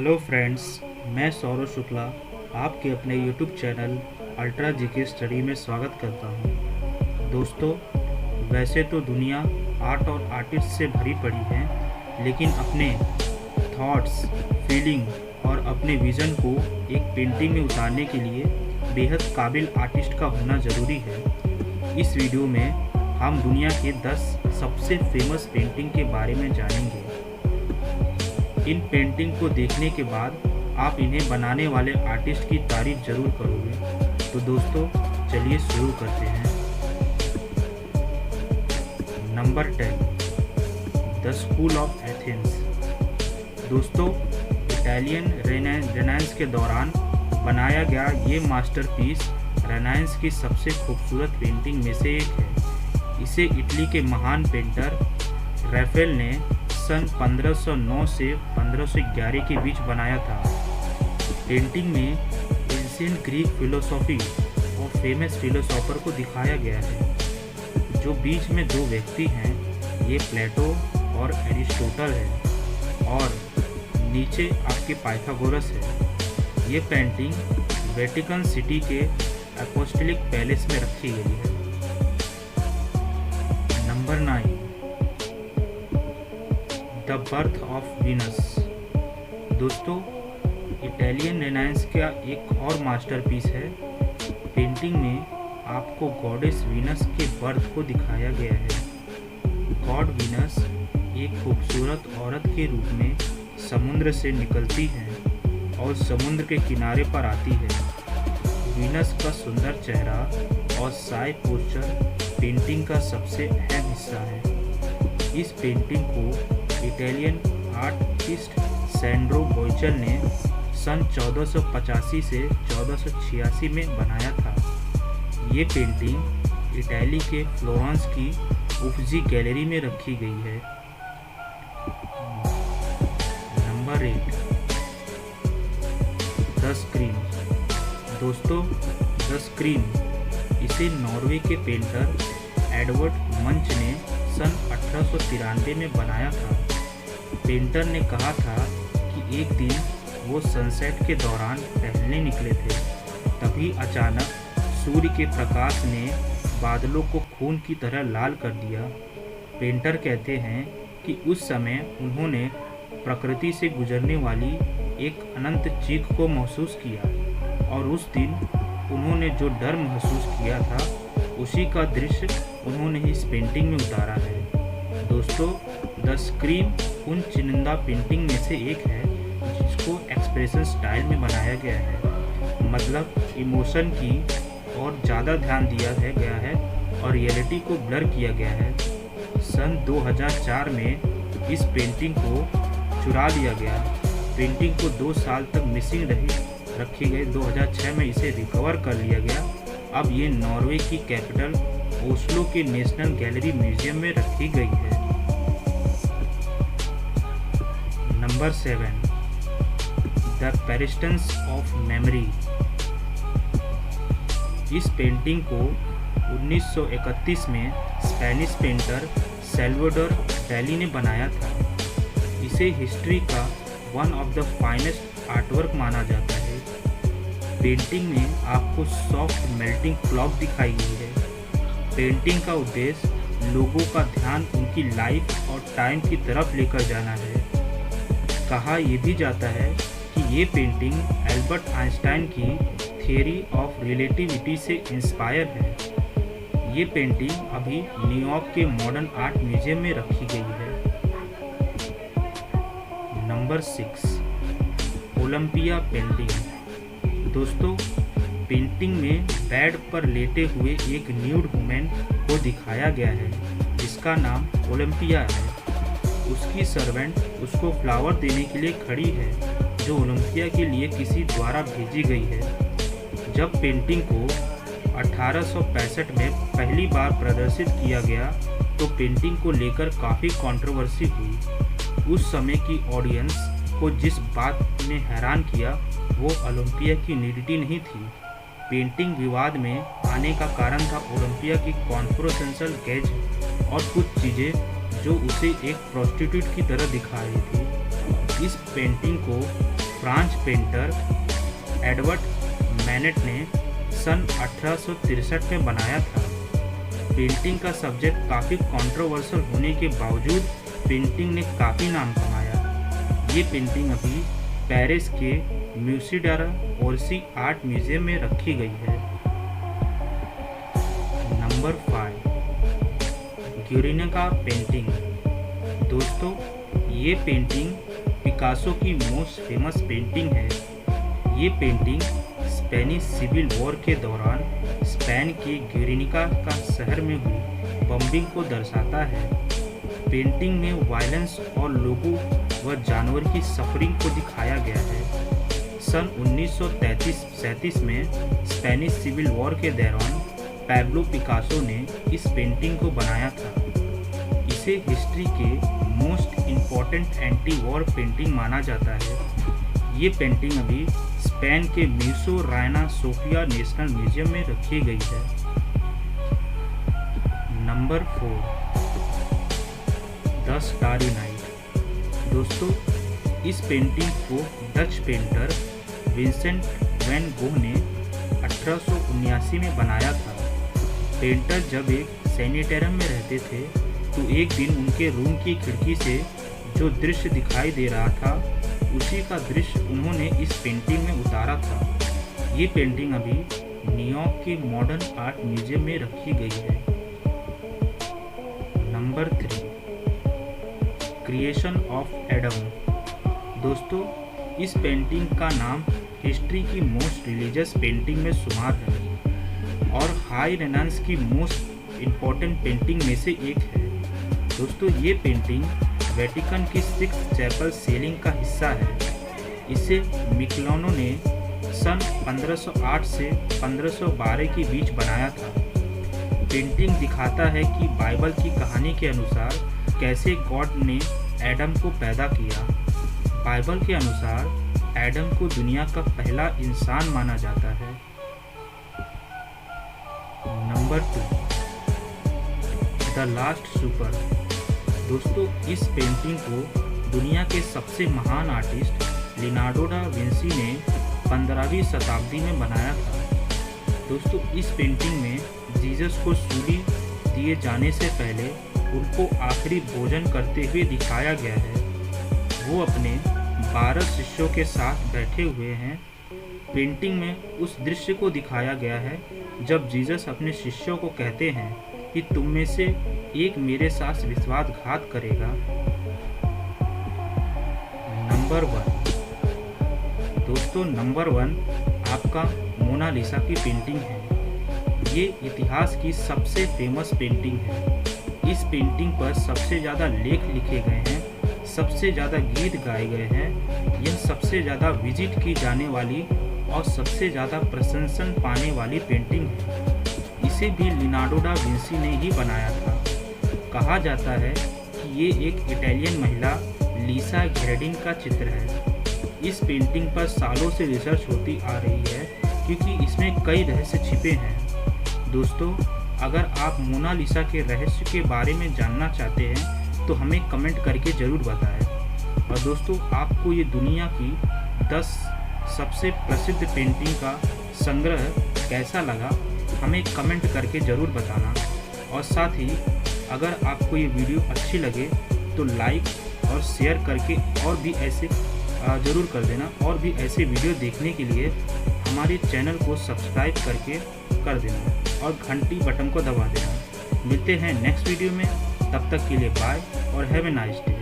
Hello friends, मैं सौरभ शुक्ला आपके अपने YouTube channel ultra GK study में स्वागत करता हूं। दोस्तों, वैसे तो दुनिया आर्ट और आर्टिस्ट से भरी पड़ी है, लेकिन अपने थॉट्स, फीलिंग और अपने विज़न को एक पेंटिंग में उतारने के लिए बेहद काबिल आर्टिस्ट का होना ज़रूरी है। इस वीडियो में हम दुनिया के 10 सबसे फेमस पेंटिंग के बारे में जानेंगे। इन पेंटिंग को देखने के बाद आप इन्हें बनाने वाले आर्टिस्ट की तारीफ जरूर करोगे। तो दोस्तों, चलिए शुरू करते हैं। Number 10, the school of Athens. दोस्तों, इटालियन रेनेसांस के दौरान बनाया गया ये मास्टरपीस रेनेसांस की सबसे खूबसूरत पेंटिंग में से एक है। इसे इटली के महान पेंटर रैफेल ने सन 1509 से 1511 के बीच बनाया था। पेंटिंग में एंशिएंट ग्रीक फिलोसॉफी और फेमस फिलोसोफर को दिखाया गया है। जो बीच में दो व्यक्ति हैं, ये प्लेटो और एरिस्टोटल है, और नीचे आपके पाइथागोरस है। ये पेंटिंग वेटिकन सिटी के अपोस्टलिक पैलेस में रखी गई है। Number 9, the birth of Venus. दोस्तों, इटालियन रेनेसांस का एक और मास्टरपीस है। पेंटिंग में आपको गॉडेस वीनस के बर्थ को दिखाया गया है। गॉड वीनस एक खूबसूरत औरत के रूप में समुद्र से निकलती है और समुद्र के किनारे पर आती है। वीनस का सुंदर चेहरा और साई पोस्चर पेंटिंग का सबसे अहम हिस्सा है। इस पेंटिंग को इटालियन आर्टिस्ट सैंड्रो बोइचल ने सन 1485 से 1486 में बनाया था। ये पेंटिंग इटली के फ्लोरेंस की उफजी गैलरी में रखी गई है। Number 8, the scream. दोस्तों, द स्क्रीम इसे नॉर्वे के पेंटर एडवर्ड मंच ने सन 1893 में बनाया था। पेंटर ने कहा था कि एक दिन वो सनसेट के दौरान टहलने निकले थे, तभी अचानक सूर्य के प्रकाश ने बादलों को खून की तरह लाल कर दिया। पेंटर कहते हैं कि उस समय उन्होंने प्रकृति से गुजरने वाली एक अनंत चीख को महसूस किया, और उस दिन उन्होंने जो डर महसूस किया था, उसी का दृश्य उन्होंने इस पेंटिंग में उतारा है। दोस्तों, द स्क्रीम उन चुनिंदा पेंटिंग में से एक है जिसको एक्सप्रेशन स्टाइल में बनाया गया है, मतलब इमोशन की और ज़्यादा ध्यान दिया गया है और रियलिटी को ब्लर किया गया है। सन 2004 में इस पेंटिंग को चुरा लिया गया। पेंटिंग को 2 साल तक मिसिंग रखी गई। 2006 में इसे रिकवर कर लिया गया। अब ये नॉर्वे की कैपिटल ओस्लो के नेशनल गैलरी म्यूजियम में रखी गई है। Number 7, the persistence of memory. इस पेंटिंग को 1931 में स्पेनिश पेंटर सैल्वाडोर डाली ने बनाया था। इसे हिस्ट्री का one of the finest artwork माना जाता है। पेंटिंग में आपको सॉफ्ट मेल्टिंग क्लॉक दिखाई गई है। पेंटिंग का उद्देश्य लोगों का ध्यान उनकी लाइफ और टाइम की तरफ लेकर जाना है। कहा यह भी जाता है कि ये पेंटिंग एल्बर्ट आइंस्टाइन की थियरी ऑफ रिलेटिविटी से इंस्पायर है। ये पेंटिंग अभी न्यूयॉर्क के मॉडर्न आर्ट म्यूजियम में रखी गई है। Number 6, Olympia painting. दोस्तों, पेंटिंग में बेड पर लेटे हुए एक न्यूड वुमेन को दिखाया गया है जिसका नाम ओलंपिया है। उसकी सर्वेंट उसको फ्लावर देने के लिए खड़ी है, जो ओलंपिया के लिए किसी द्वारा भेजी गई है। जब पेंटिंग को 1865 में पहली बार प्रदर्शित किया गया तो पेंटिंग को लेकर काफ़ी कंट्रोवर्सी हुई। उस समय की ऑडियंस को जिस बात ने हैरान किया वो ओलंपिया की न्यूडिटी नहीं थी। पेंटिंग विवाद में आने का कारण था ओलंपिया की कॉन्फ्रोसेंशल गेज और कुछ चीज़ें जो उसे एक प्रोस्टिट्यूट की तरह दिखा रही थी। इस पेंटिंग को फ्रांच पेंटर एडवर्ड मैनेट ने सन 1863 में बनाया था। पेंटिंग का सब्जेक्ट काफ़ी कंट्रोवर्शियल होने के बावजूद पेंटिंग ने काफ़ी नाम कमाया। ये पेंटिंग अभी पेरिस के म्यूसी ड'ओरसी आर्ट म्यूजियम में रखी गई है। Number 5, Guernica painting. दोस्तों, ये पेंटिंग पिकासो की मोस्ट फेमस पेंटिंग है। ये पेंटिंग स्पेनिश सिविल वॉर के दौरान स्पेन के ग्यूर्निका का शहर में हुई बम्बिंग को दर्शाता है। पेंटिंग में वायलेंस और लोगों व जानवर की सफरिंग को दिखाया गया है। सन 1937 में स्पेनिश सिविल वॉर के दौरान पैब्लो पिकासो ने इस पेंटिंग को बनाया था। इसे हिस्ट्री के most important anti war painting माना जाता है। ये पेंटिंग अभी स्पेन के Museo Reina Sofia national museum में रखी गई है। Number 4, the starry night. दोस्तों, इस पेंटिंग को Dutch painter Vincent van Gogh ने 1879 में बनाया था। पेंटर जब एक सैनिटेरियम में रहते थे तो एक दिन उनके रूम की खिड़की से जो दृश्य दिखाई दे रहा था उसी का दृश्य उन्होंने इस पेंटिंग में उतारा था। ये पेंटिंग अभी न्यूयॉर्क के मॉडर्न आर्ट म्यूजियम में रखी गई है। Number 3, creation of Adam. दोस्तों, इस पेंटिंग का नाम हिस्ट्री की मोस्ट रिलीजियस पेंटिंग में शुमार है और हाई रेनेसांस की मोस्ट इम्पॉर्टेंट पेंटिंग में से एक है। दोस्तों, ये पेंटिंग वेटिकन की 6th चैपल सीलिंग का हिस्सा है। इसे मिकेलानो ने सन 1508 से 1512 के बीच बनाया था। पेंटिंग दिखाता है कि बाइबल की कहानी के अनुसार कैसे गॉड ने एडम को पैदा किया। बाइबल के अनुसार एडम को दुनिया का पहला इंसान माना जाता है। Number 2, the last super. दोस्तों, इस पेंटिंग को दुनिया के सबसे महान आर्टिस्ट लियोनार्डो डा विंसी ने 15वीं शताब्दी में बनाया था। दोस्तों, इस पेंटिंग में जीसस को सूली दिए जाने से पहले उनको आखिरी भोजन करते हुए दिखाया गया है। वो अपने 12 शिष्यों के साथ बैठे हुए हैं। पेंटिंग में उस दृश्य को दिखाया गया है जब जीसस अपने शिष्यों को कहते हैं कि तुम में से एक मेरे साथ विश्वासघात करेगा। नंबर 1। दोस्तों, नंबर 1 आपका मोनालिसा की पेंटिंग है। ये इतिहास की सबसे फेमस पेंटिंग है। इस पेंटिंग पर सबसे ज़्यादा लेख लिखे गए हैं, सबसे ज़्यादा गीत गाए गए हैं। यह सबसे ज़्यादा विजिट की जाने वाली और सबसे ज़्यादा प्रशंसन पाने वाली पेंटिंग है। इसे भी लियोनार्डो डा विंसी ने ही बनाया था। कहा जाता है कि ये एक इटालियन महिला लीसा घेरडिन का चित्र है। इस पेंटिंग पर सालों से रिसर्च होती आ रही है क्योंकि इसमें कई रहस्य छिपे हैं। दोस्तों, अगर आप मोनालिसा के रहस्य के बारे में जानना चाहते हैं तो हमें कमेंट करके ज़रूर बताएं। और दोस्तों, आपको ये दुनिया की 10 सबसे प्रसिद्ध पेंटिंग का संग्रह कैसा लगा हमें कमेंट करके ज़रूर बताना। और साथ ही अगर आपको ये वीडियो अच्छी लगे तो लाइक और शेयर करके और भी ऐसे ज़रूर कर देना। और भी ऐसे वीडियो देखने के लिए हमारे चैनल को सब्सक्राइब करके कर देना और घंटी बटन को दबा देना। मिलते हैं नेक्स्ट वीडियो में, तब तक के लिए बाय और हैव ए नाइस डे।